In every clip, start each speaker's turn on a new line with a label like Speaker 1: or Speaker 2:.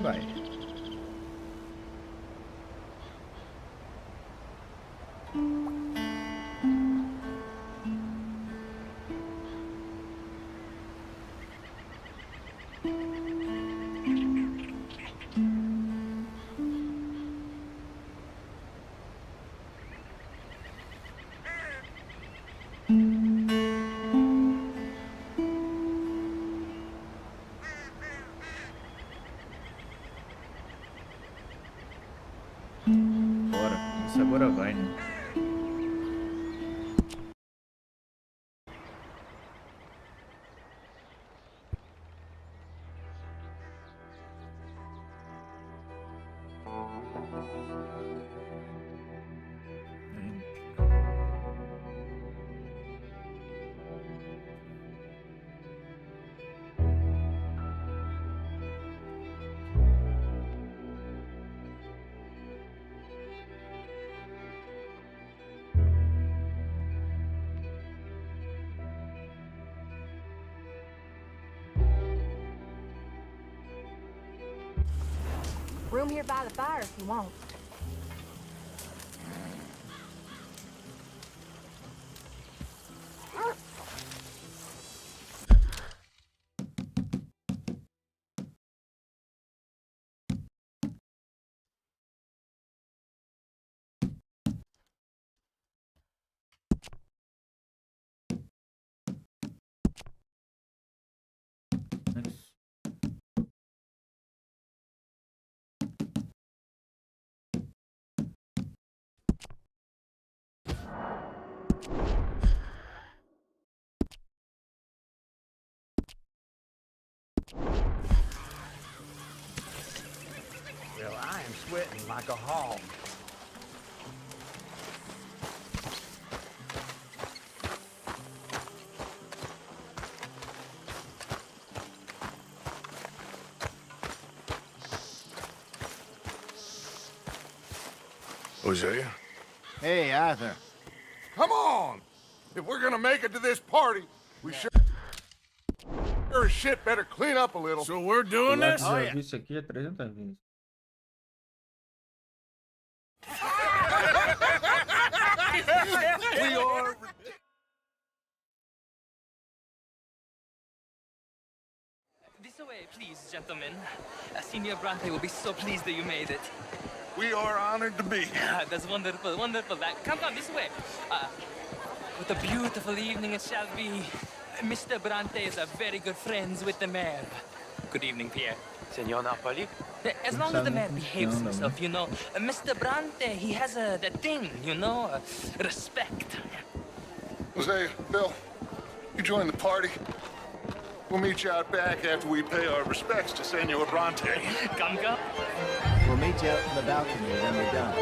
Speaker 1: vai. Bora, isso agora vai, né?
Speaker 2: Room here by the fire if you want.
Speaker 3: Well, I am sweating like a hog.
Speaker 4: Hosea?
Speaker 3: Hey, Arthur.
Speaker 4: Come on! If we're gonna make it to this party, we sure as shit better clean up a little. So we're doing
Speaker 1: Eu
Speaker 4: this?
Speaker 1: já vi isso aqui 300 vezes.
Speaker 4: We are...
Speaker 5: This way, please, gentlemen. Senior Bronte will be so pleased that you made it.
Speaker 4: We are honored to be here.
Speaker 5: That's wonderful, wonderful. Come this way. What a beautiful evening it shall be. Mr. Bronte is a very good friends with the mayor. Good evening, Pierre.
Speaker 6: Senor Napoli?
Speaker 5: As long as the mayor behaves himself, you know. Mr. Bronte, he has that thing, you know, respect.
Speaker 4: Hosea, Bill, you join the party. We'll meet you out back after we pay our respects to Senor Bronte.
Speaker 5: Come.
Speaker 3: We'll meet you out in the balcony when we're done.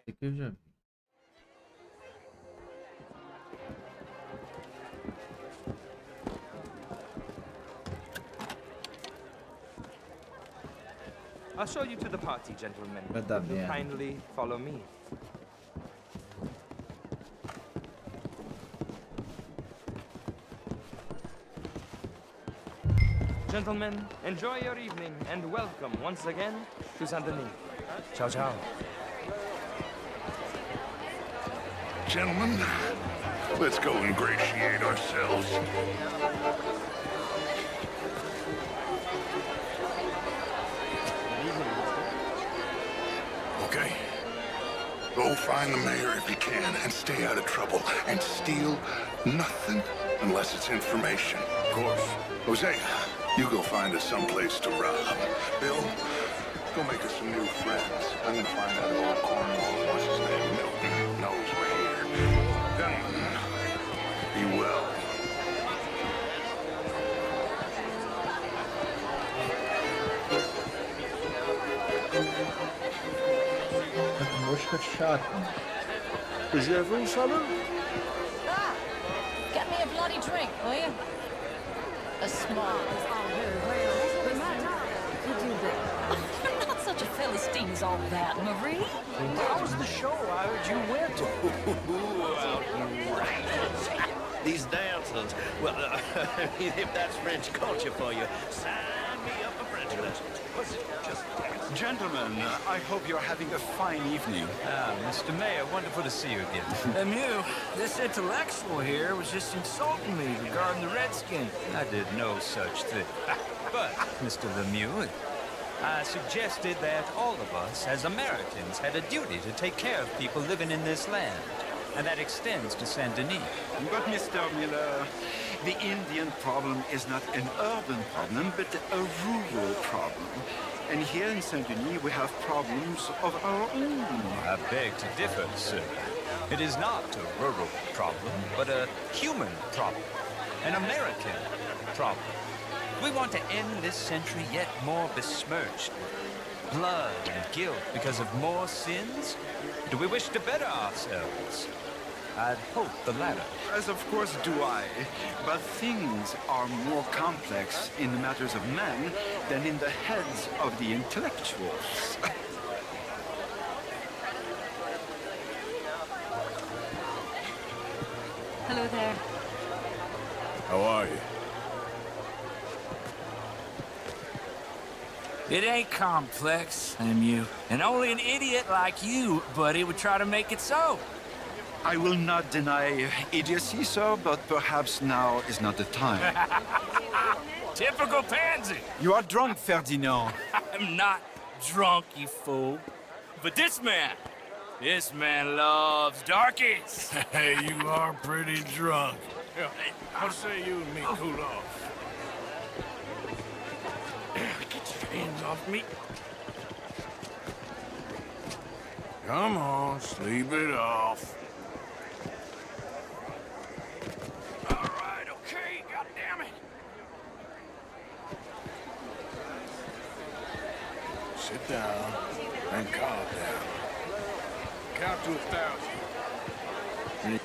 Speaker 1: Esse aqui eu já vi.
Speaker 6: I'll show you to the party, gentlemen.
Speaker 1: Vai dar
Speaker 6: If you
Speaker 1: merda.
Speaker 6: kindly follow me. Gentlemen, enjoy your evening and welcome once again to Saint Denis. Ciao, ciao.
Speaker 4: Gentlemen, let's go ingratiate ourselves. Okay. Go find the mayor if you can and stay out of trouble. And steal nothing unless it's information. Of course. Hosea, you go find us someplace to rob. Bill, go make us some new friends. I'm gonna find out if old Cornwall, what's his name, Milton, knows we're here. Gentlemen, be well.
Speaker 1: chato.
Speaker 3: Pouvez-vous, salut?
Speaker 2: Ah! Get me a bloody drink, will you? A small is all very well, but my darling, you do that. You're not such a Philistine as all that, Marie.
Speaker 3: How was the show? I heard you went to.
Speaker 7: Outrageous. These dancers. Well, if that's French culture for you, sign me up for French lessons. Just dance.
Speaker 8: Gentlemen, I hope you're having a fine evening.
Speaker 9: Mr. Mayor, wonderful to see you again.
Speaker 6: Lemieux, this intellectual here was just insulting me regarding the Redskins.
Speaker 9: I did no such thing. But, Mr. Lemieux, I suggested that all of us, as Americans, had a duty to take care of people living in this land. And that extends to Saint-Denis.
Speaker 8: But, Mr. Miller, the Indian problem is not an urban problem, but a rural problem. And here in Saint-Denis, we have problems of our own.
Speaker 9: I beg to differ, sir. It is not a rural problem, but a human problem. An American problem. We want to end this century yet more besmirched with blood and guilt because of more sins? Do we wish to better ourselves? I'd hope the latter.
Speaker 8: As of course do I. But things are more complex in the matters of men than in the heads of the intellectuals.
Speaker 2: Hello there.
Speaker 4: How are you?
Speaker 6: It ain't complex, Lemieux. And only an idiot like you, buddy, would try to make it so.
Speaker 8: I will not deny idiocy, sir, but perhaps now is not the time.
Speaker 6: Typical pansy.
Speaker 8: You are drunk, Ferdinand.
Speaker 6: I'm not drunk, you fool. But this man loves darkies.
Speaker 10: Hey, you are pretty drunk. Here, I'll say you and me cool off. Get your hands off me. Come on, sleep it off. All right, okay, goddammit. Sit down and calm down. Count to 1,000.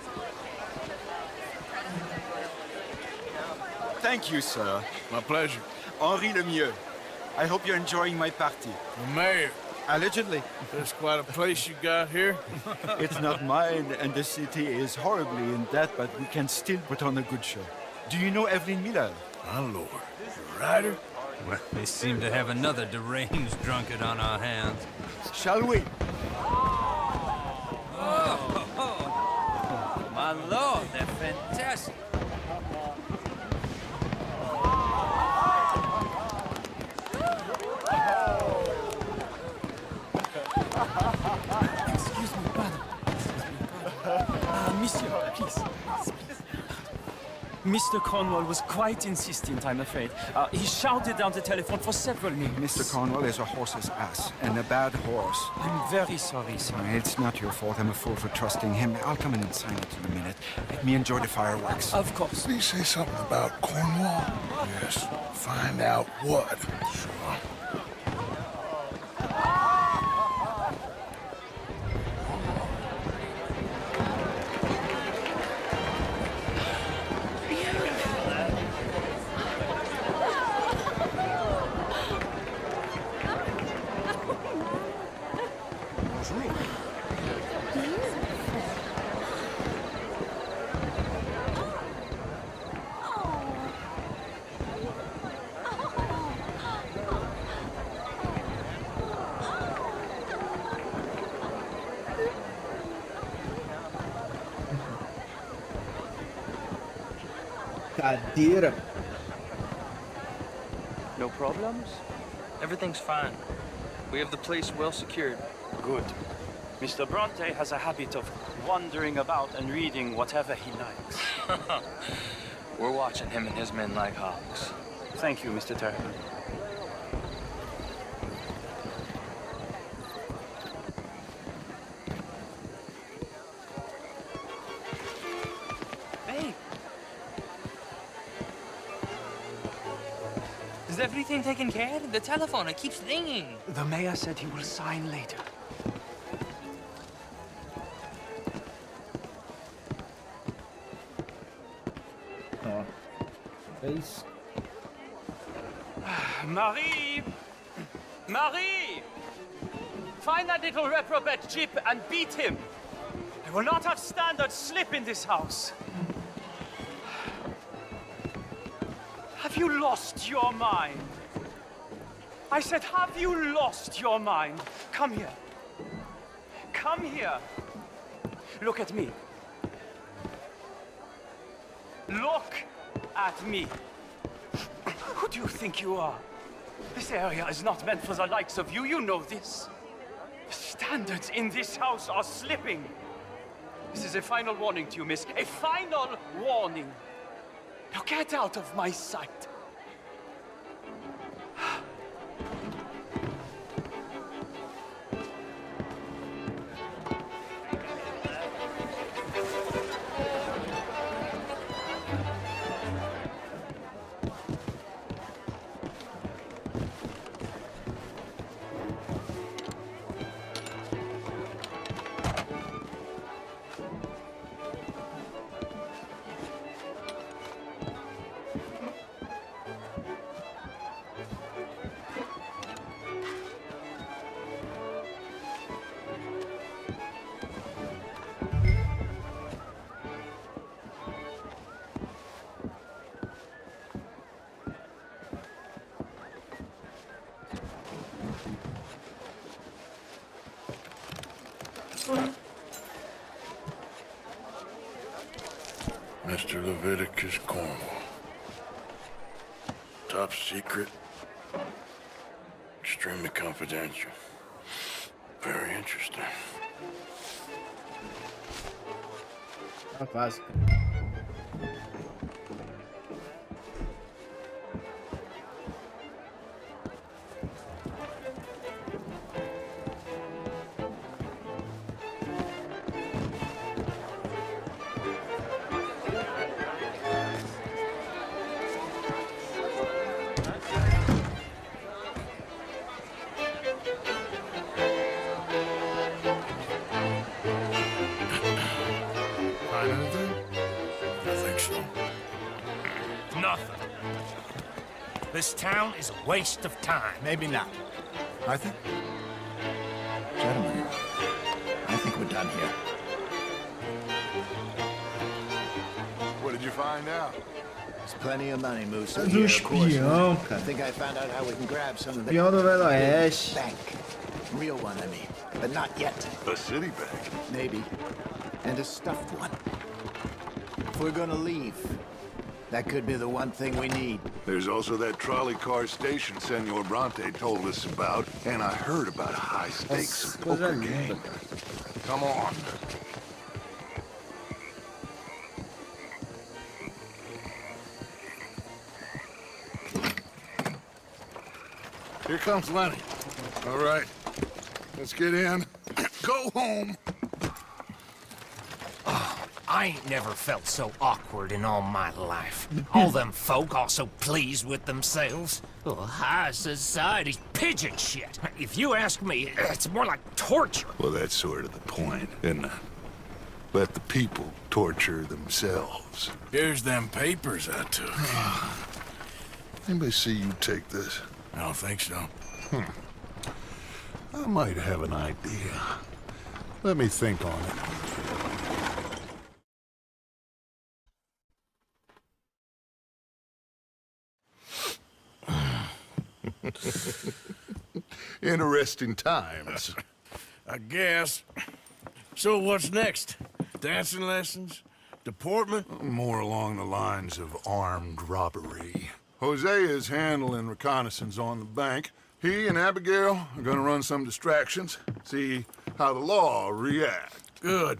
Speaker 8: Thank you, sir.
Speaker 10: My pleasure.
Speaker 8: Henri Lemieux. I hope you're enjoying my party.
Speaker 10: The mayor.
Speaker 8: Allegedly.
Speaker 10: That's quite a place you got here.
Speaker 8: It's not mine, and the city is horribly in debt, but we can still put on a good show. Do you know Evelyn Miller?
Speaker 10: My lord. The writer?
Speaker 9: Well, we seem to have another deranged drunkard on our hands.
Speaker 8: Shall we?
Speaker 9: My lord, they're fantastic.
Speaker 6: Excuse me, pardon. Monsieur, please. Mr. Cornwall was quite insistent, I'm afraid. He shouted down the telephone for several minutes.
Speaker 8: Mr. Cornwall is a horse's ass, and a bad horse.
Speaker 6: I'm very sorry, sir.
Speaker 8: It's not your fault. I'm a fool for trusting him. I'll come in and sign it in a minute. Let me enjoy the fireworks.
Speaker 6: Of course.
Speaker 10: Did he say something about Cornwall? Yes. Find out what. Sure.
Speaker 1: Cadeira.
Speaker 6: No problems? Everything's fine. We have the place well secured.
Speaker 11: Good. Mr. Bronte has a habit of wandering about and reading whatever he likes.
Speaker 6: We're watching him and his men like hawks.
Speaker 11: Thank you, Mr. Tera.
Speaker 5: Hey! Is everything taken care of? The telephone, it keeps ringing.
Speaker 11: The mayor said he will sign later.
Speaker 1: É isso.
Speaker 11: Marie! Marie! Find that little reprobate Jip and beat him. I will not have standard slip in this house. Have you lost your mind? I said, have you lost your mind? Come here. Come here. Look at me. Look at me. Who do you think you are? This area is not meant for the likes of you. You know this. The standards in this house are slipping. This is a final warning to you, miss. A final warning. Now get out of my sight.
Speaker 10: Mr. Leviticus Cornwall. Top secret. Extremely confidential. Very interesting.
Speaker 1: Tá fácil.
Speaker 10: Find anything? I think so.
Speaker 12: Nothing. This town is a waste of time.
Speaker 3: Maybe not. I think... Gentlemen, I think we're done here.
Speaker 10: What did you find out?
Speaker 3: There's plenty of money, Moose.
Speaker 1: Mas um espião,
Speaker 3: I
Speaker 1: cara.
Speaker 3: think I found out how we can grab some of the
Speaker 1: Espião do Velho Oeste.
Speaker 3: bank. Real one, I mean. But not yet.
Speaker 10: A city bank.
Speaker 3: Maybe. And a stuffed one. If we're gonna leave, that could be the one thing we need.
Speaker 4: There's also that trolley car station Senor Bronte told us about, and I heard about a high-stakes
Speaker 1: Nossa, coisa
Speaker 4: poker
Speaker 1: linda,
Speaker 4: game.
Speaker 1: cara.
Speaker 10: Come on. Here comes Lenny. All right. Let's get in. Go home.
Speaker 12: I ain't never felt so awkward in all my life. All them folk all so pleased with themselves. Oh, high society's pigeon shit. If you ask me, it's more like torture.
Speaker 4: Well, that's sort of the point, isn't it? Let the people torture themselves.
Speaker 10: Here's them papers I took.
Speaker 4: Anybody see you take this?
Speaker 10: I don't think so.
Speaker 4: I might have an idea. Let me think on it. Interesting times.
Speaker 10: I guess. So what's next? Dancing lessons? Deportment?
Speaker 4: More along the lines of armed robbery. Jose is handling reconnaissance on the bank. He and Abigail are gonna run some distractions, see how the law reacts.
Speaker 10: Good.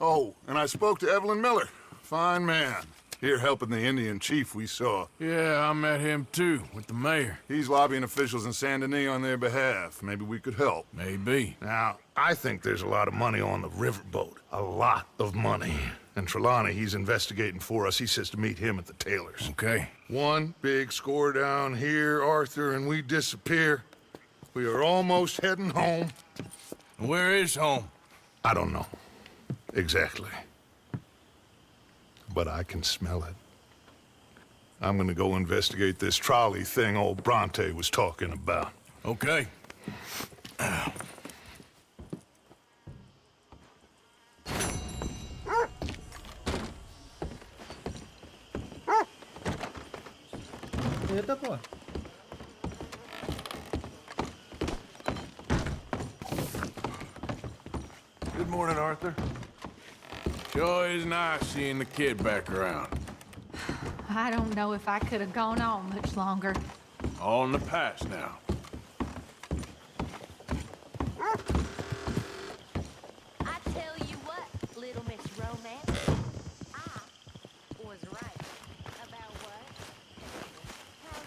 Speaker 4: Oh, and I spoke to Evelyn Miller. Fine man. Here helping the Indian chief we saw.
Speaker 10: Yeah, I met him too, with the mayor.
Speaker 4: He's lobbying officials in Saint Denis on their behalf. Maybe we could help.
Speaker 10: Maybe.
Speaker 4: Now, I think there's a lot of money on the riverboat. A lot of money. And Trelawney, he's investigating for us. He says to meet him at the Taylor's.
Speaker 10: Okay.
Speaker 4: One big score down here, Arthur, and we disappear. We are almost heading home.
Speaker 10: Where is home?
Speaker 4: I don't know. Exactly. But I can smell it.
Speaker 10: I'm gonna go investigate this trolley thing old Bronte was talking about.
Speaker 13: Okay.
Speaker 1: Eita, pô.
Speaker 13: Good morning, Arthur. Sure is nice seeing the kid back around.
Speaker 14: I don't know if I could have gone on much longer.
Speaker 13: All in the past now.
Speaker 15: I tell you what, little Miss Romance, I was right about what? How so?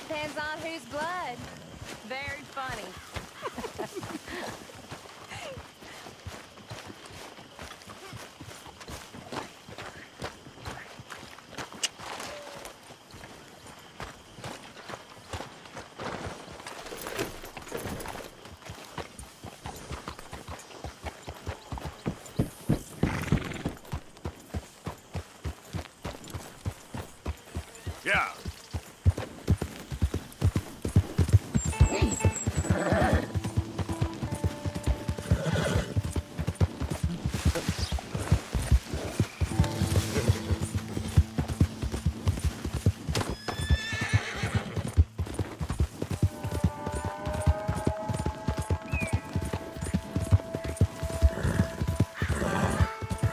Speaker 15: Depends on whose blood. Very funny.
Speaker 13: Yeah.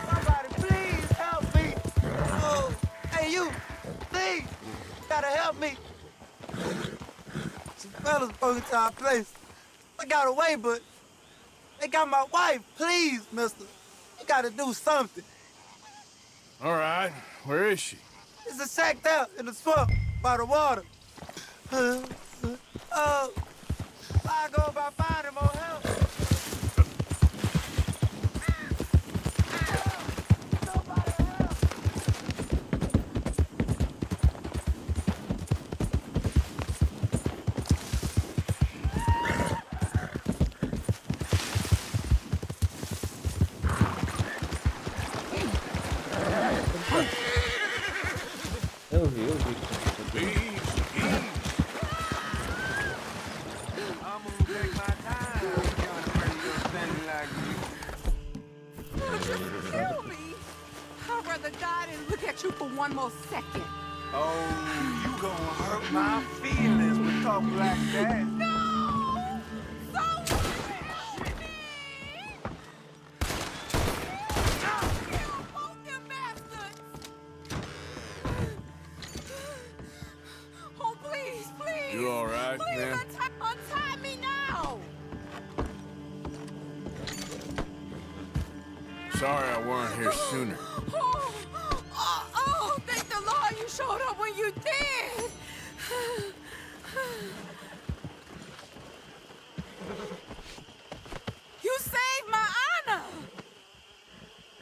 Speaker 16: Somebody please help me. Oh, hey you, please, gotta help me. Some fellas broke into our place. I got away, but they got my wife. Please, mister, you gotta do something.
Speaker 13: All right. Where is she?
Speaker 16: It's a shack there in the swamp by the water. I go about finding more help.
Speaker 1: Eu vi.
Speaker 16: I'm gonna take my time.
Speaker 17: Would you kill me? I'd rather die than look at you for one more second.
Speaker 16: Oh, you gonna hurt my feelings with talk like that.
Speaker 17: No! Oh, please, please!
Speaker 13: You all right,
Speaker 17: please,
Speaker 13: man?
Speaker 17: Untie me now!
Speaker 13: Sorry I weren't here sooner.
Speaker 17: Oh, thank the Lord you showed up when you did! You saved my honor!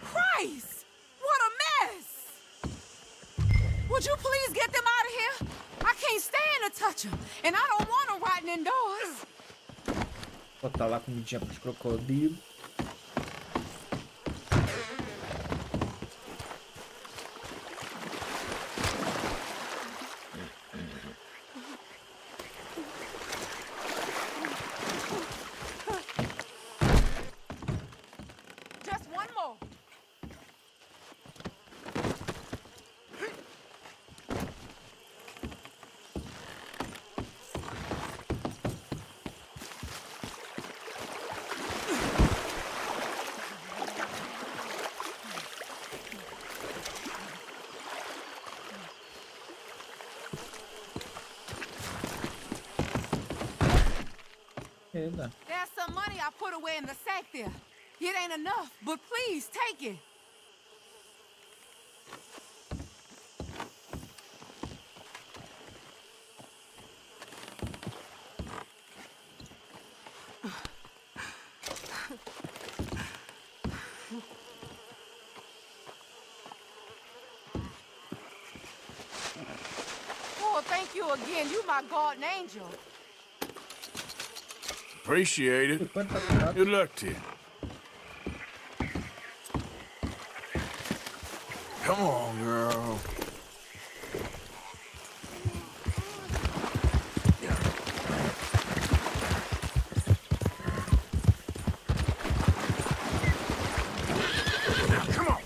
Speaker 17: Christ! What a mess! Would you please get them out of here? I can't stand to touch them, and I don't want them rotting indoors.
Speaker 1: Botar lá comidinha pros crocodilos.
Speaker 17: Just one more.
Speaker 1: Eita.
Speaker 17: There's some money I put away in the sack there. It ain't enough, but please take it. Oh, thank you again. You my guardian angel.
Speaker 13: Appreciate it. Good luck to you. Come on, girl. Come on.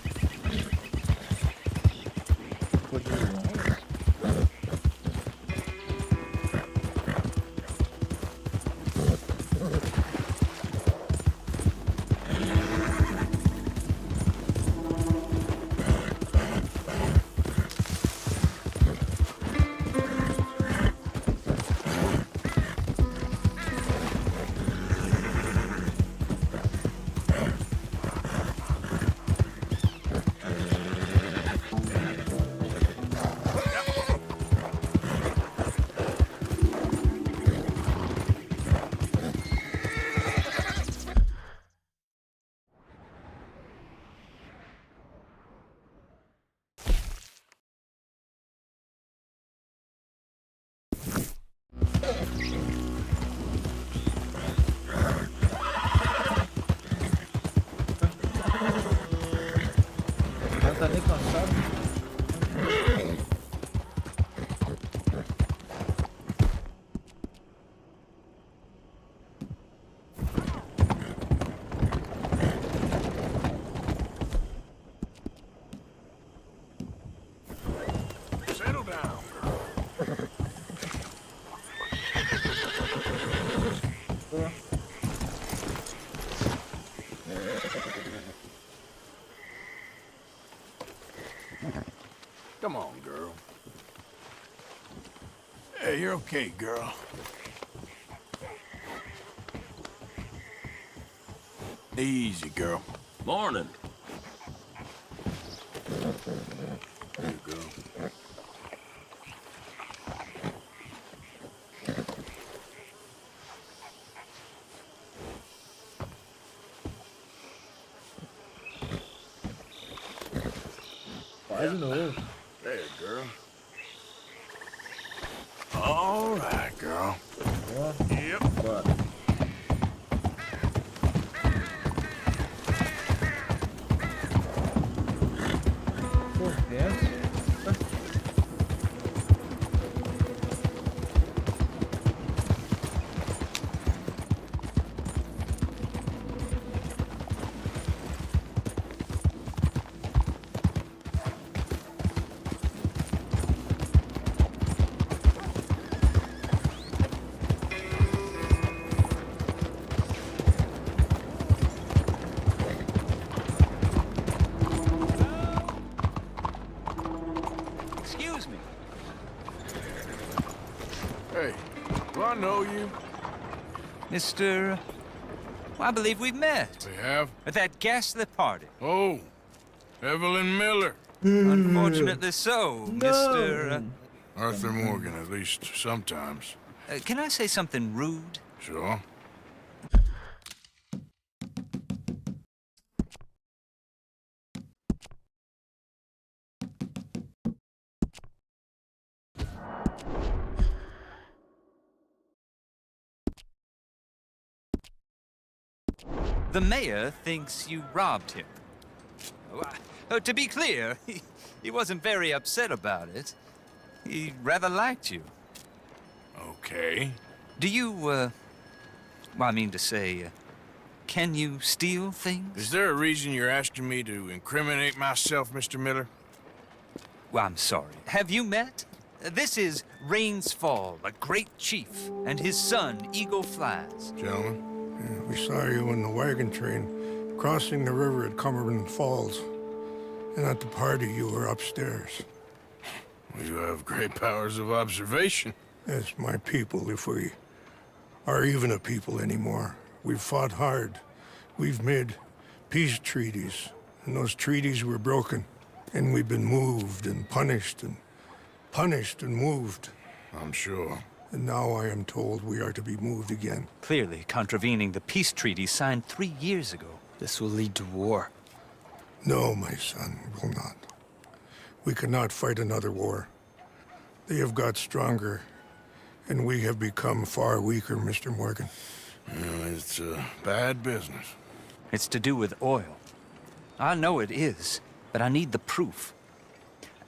Speaker 1: Não tá nem cansado.
Speaker 13: Settle down. Come on, girl. Hey, you're okay, girl. Easy, girl.
Speaker 7: Morning.
Speaker 13: There you go.
Speaker 1: Faz de novo.
Speaker 13: There, girl. All right, girl. Yep.
Speaker 1: Bora. Pô, desce.
Speaker 9: Excuse me.
Speaker 13: Hey, do I know you?
Speaker 9: Mr. Well, I believe we've met.
Speaker 13: We have?
Speaker 9: At that ghastly party.
Speaker 13: Oh, Evelyn Miller.
Speaker 9: Unfortunately so, Mr.
Speaker 13: Arthur Morgan, at least sometimes.
Speaker 9: Can I say something rude?
Speaker 13: Sure.
Speaker 9: The mayor thinks you robbed him. To be clear, he wasn't very upset about it. He rather liked you.
Speaker 13: Okay.
Speaker 9: Do you, well, I mean to say, can you steal things?
Speaker 13: Is there a reason you're asking me to incriminate myself, Mr. Miller?
Speaker 9: Well, I'm sorry. Have you met? This is Rains Fall, a great chief, and his son, Eagle Flies.
Speaker 13: Gentlemen?
Speaker 18: Yeah, we saw you in the wagon train crossing the river at Cumberland Falls. And at the party, you were upstairs.
Speaker 13: You have great powers of observation.
Speaker 18: As my people, if we are even a people anymore. We've fought hard. We've made peace treaties, and those treaties were broken. And we've been moved and punished and moved.
Speaker 10: I'm sure.
Speaker 18: And now I am told we are to be moved again.
Speaker 9: Clearly contravening the peace treaty signed 3 years ago.
Speaker 6: This will lead to war.
Speaker 18: No, my son, it will not. We cannot fight another war. They have got stronger, and we have become far weaker, Mr. Morgan.
Speaker 10: Well, it's bad business.
Speaker 9: It's to do with oil. I know it is, but I need the proof.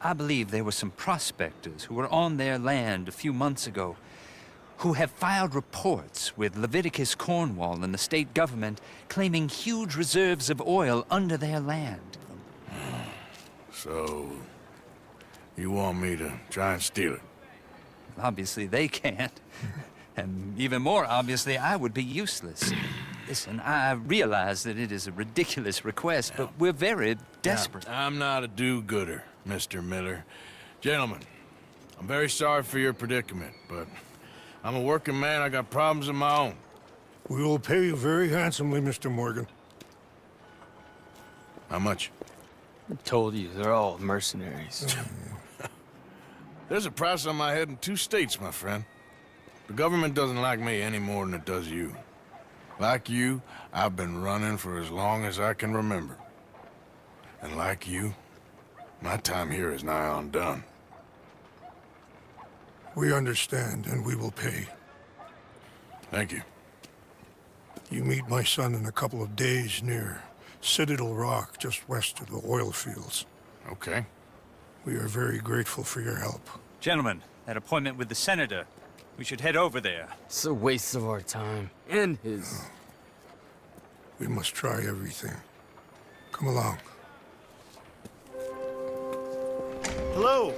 Speaker 9: I believe there were some prospectors who were on their land a few months ago who have filed reports with Leviticus Cornwall and the state government claiming huge reserves of oil under their land.
Speaker 10: So, you want me to try and steal it?
Speaker 9: Obviously they can't. And even more obviously, I would be useless. Listen, I realize that it is a ridiculous request, but we're very desperate.
Speaker 10: Now, I'm not a do-gooder, Mr. Miller. Gentlemen, I'm very sorry for your predicament, but I'm a working man. I got problems of my own.
Speaker 18: We will pay you very handsomely, Mr. Morgan.
Speaker 10: How much?
Speaker 6: I told you, they're all mercenaries.
Speaker 10: There's a price on my head in 2 states, my friend. The government doesn't like me any more than it does you. Like you, I've been running for as long as I can remember. And like you, my time here is nigh undone.
Speaker 18: We understand, and we will pay.
Speaker 10: Thank you.
Speaker 18: You meet my son in a couple of days near Citadel Rock, just west of the oil fields.
Speaker 10: Okay.
Speaker 18: We are very grateful for your help.
Speaker 9: Gentlemen, that appointment with the senator. We should head over there.
Speaker 6: It's a waste of our time. And his.
Speaker 18: We must try everything. Come along.
Speaker 19: Hello,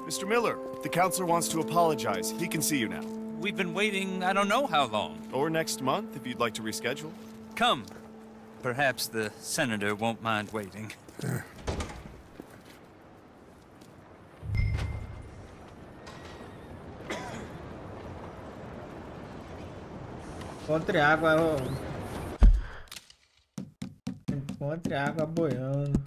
Speaker 19: Mr. Miller. The counselor wants to apologize. He can see you now.
Speaker 9: We've been waiting I don't know how long.
Speaker 19: Or next month, if you'd like to reschedule.
Speaker 9: Come. Perhaps the senator won't mind waiting.
Speaker 1: Encontre água. Encontre água boiando.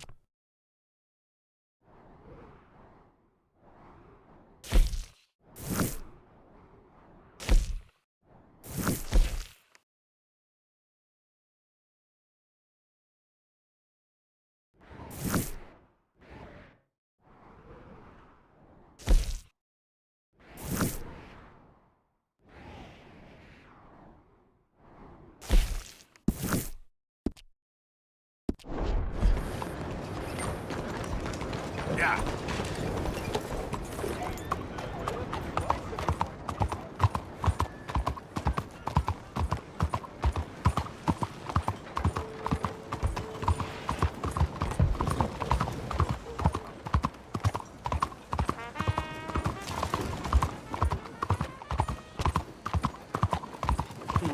Speaker 10: Yeah.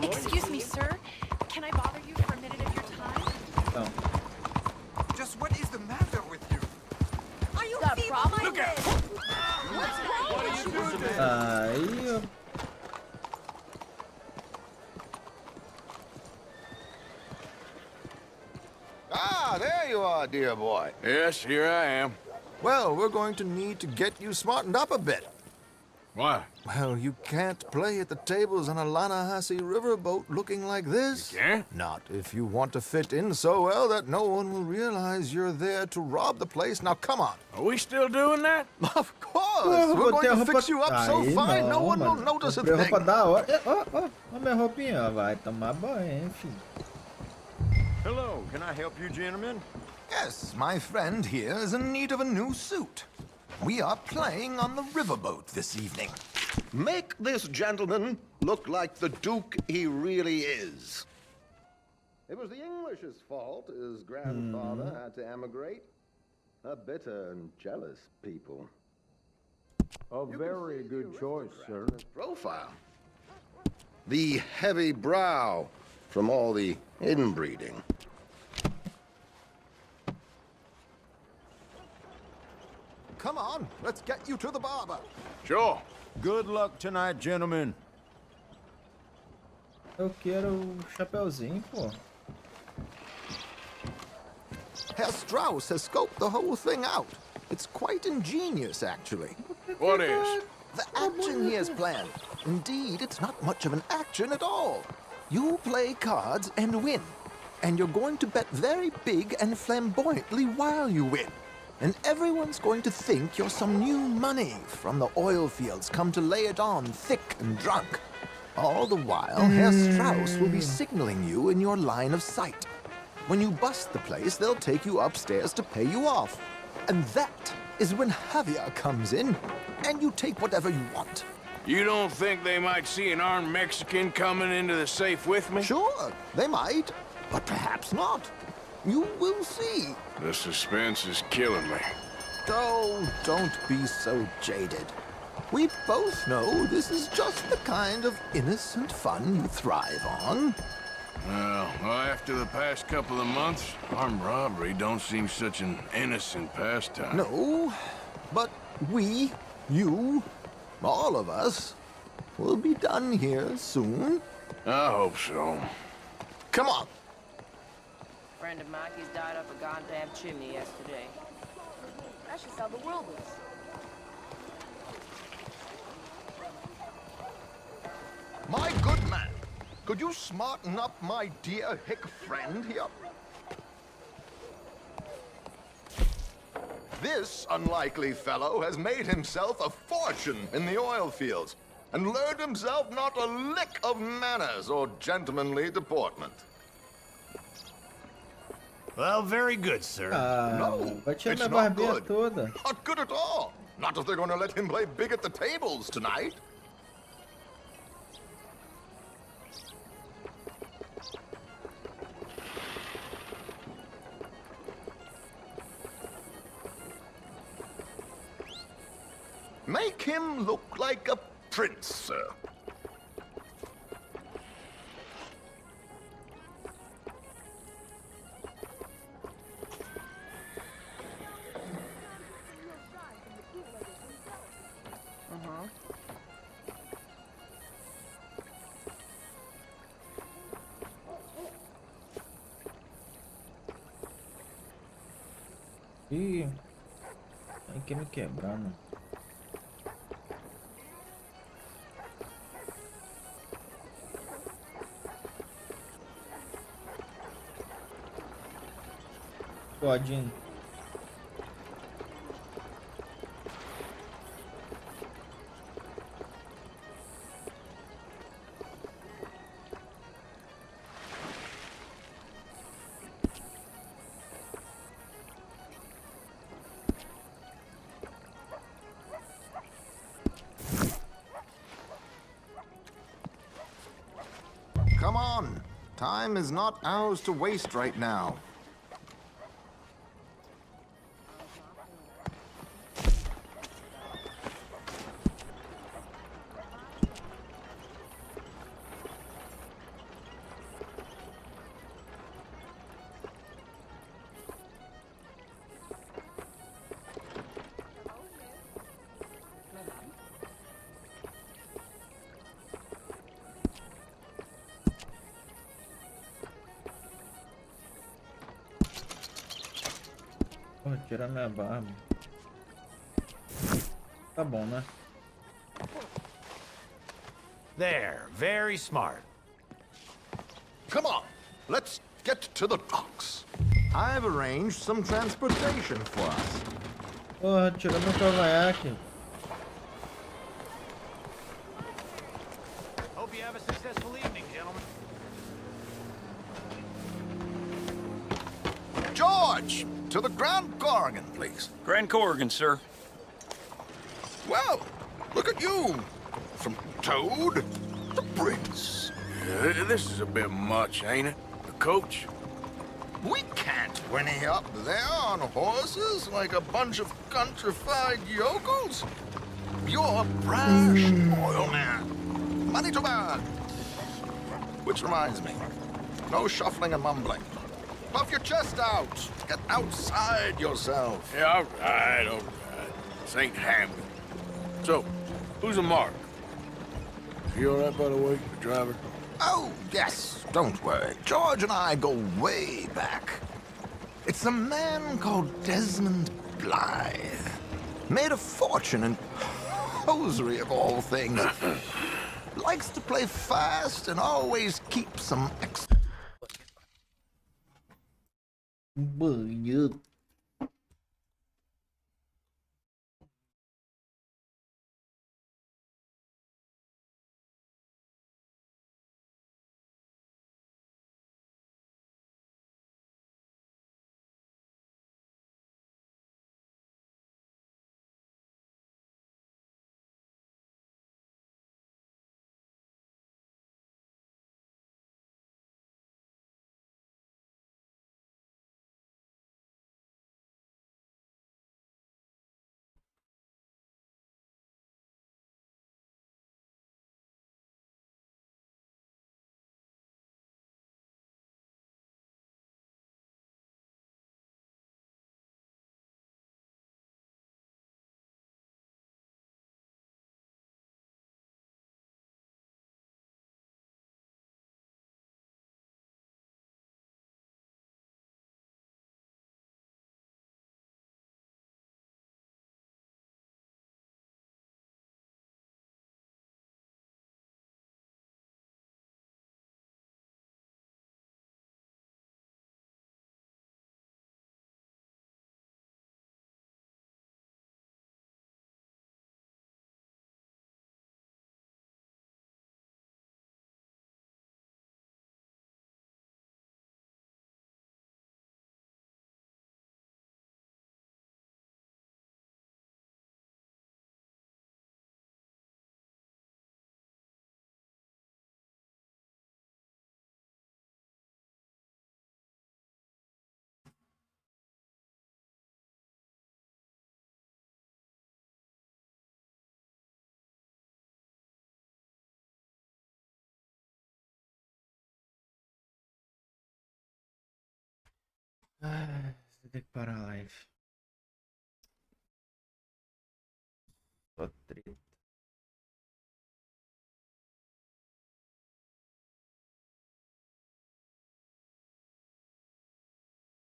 Speaker 15: Excuse me, sir. Can I bother you for a minute of your time?
Speaker 20: Just what is the matter with you?
Speaker 15: Are you feeble-minded?
Speaker 20: Look out!
Speaker 15: What's wrong?
Speaker 20: What are you doing?
Speaker 1: Aí.
Speaker 3: Ah, there you are, dear boy.
Speaker 10: Yes, here I am.
Speaker 3: Well, we're going to need to get you smartened up a bit.
Speaker 10: Why?
Speaker 3: Well, you can't play at the tables on a Lannahechee riverboat looking like this.
Speaker 10: You can't?
Speaker 3: Not if you want to fit in so well that no one will realize you're there to rob the place. Now, come on.
Speaker 10: Are we still doing that?
Speaker 3: Of course. We're going to fix you up so fine no one will notice a
Speaker 1: Comprei
Speaker 3: thing.
Speaker 1: roupa da hora. Ó minha roupinha, ó. Vai tomar banho, enfim.
Speaker 21: Hello, can I help you, gentlemen?
Speaker 3: Yes, my friend here is in need of a new suit. We are playing on the riverboat this evening.
Speaker 7: Make this gentleman look like the Duke he really is. It was the English's fault his grandfather had to emigrate. A bitter and jealous people.
Speaker 21: A very good choice, sir.
Speaker 7: Profile. The heavy brow from all the inbreeding.
Speaker 3: Come on, let's get you to the barber.
Speaker 10: Sure.
Speaker 21: Good luck tonight, gentlemen.
Speaker 1: Eu quero o chapeuzinho, pô.
Speaker 3: Herr Strauss has scoped the whole thing out. It's quite ingenious, actually.
Speaker 10: What is?
Speaker 3: The action he has planned. Indeed, it's not much of an action at all. You play cards and win. And you're going to bet very big and flamboyantly while you win. And everyone's going to think you're some new money from the oil fields come to lay it on thick and drunk. All the while, Herr Strauss will be signaling you in your line of sight. When you bust the place, they'll take you upstairs to pay you off. And that is when Javier comes in, and you take whatever you want.
Speaker 10: You don't think they might see an armed Mexican coming into the safe with me?
Speaker 3: Sure, they might, but perhaps not. You will see.
Speaker 10: The suspense is killing me.
Speaker 3: Oh, don't be so jaded. We both know this is just the kind of innocent fun you thrive on.
Speaker 10: Well, after the past couple of months, armed robbery don't seem such an innocent pastime.
Speaker 3: No, but we, you, all of us, will be done here soon.
Speaker 10: I hope so.
Speaker 3: Come on.
Speaker 2: A friend of Mikey's died up a goddamn chimney yesterday. That's just how the world is.
Speaker 7: My good man, could you smarten up my dear hick friend here? This unlikely fellow has made himself a fortune in the oil fields and learned himself not a lick of manners or gentlemanly deportment.
Speaker 12: Well, very good, sir.
Speaker 7: No,
Speaker 1: vai tirar
Speaker 7: it's
Speaker 1: minha
Speaker 7: not
Speaker 1: barbinha
Speaker 7: good.
Speaker 1: toda.
Speaker 7: Not good at all. Not if they're going to let him play big at the tables tonight. Make him look like a prince, sir.
Speaker 1: Ih, tem que me quebrar, né? Podinho.
Speaker 7: Come on. Time is not ours to waste right now.
Speaker 1: Vou tirar minha barba. Tá bom, né?
Speaker 12: There, very smart.
Speaker 7: Come on, let's get to the docks. I've arranged some transportation for us.
Speaker 1: Porra, tirou meu cavanhaque.
Speaker 12: Hope you have a successful evening, gentlemen.
Speaker 7: George, to the Grand Corrigan, please.
Speaker 9: Grand Corrigan, sir.
Speaker 7: Well, look at you. From Toad to Prince.
Speaker 10: This is a bit much, ain't it? The coach?
Speaker 7: We can't whinny up there on horses like a bunch of countrified yokels. You're brash, oil man. Money to burn. Which reminds me, no shuffling and mumbling. Puff your chest out. Get outside yourself.
Speaker 10: Yeah, all right, all right. This ain't happening. So, who's a mark? You all right, by the way, the driver?
Speaker 3: Oh, yes, don't worry. George and I go way back. It's a man called Desmond Blythe. Made a fortune in hosiery of all things. Likes to play fast and always keep some
Speaker 1: Banheiro. Ah, vou ter que parar a live. Só treta.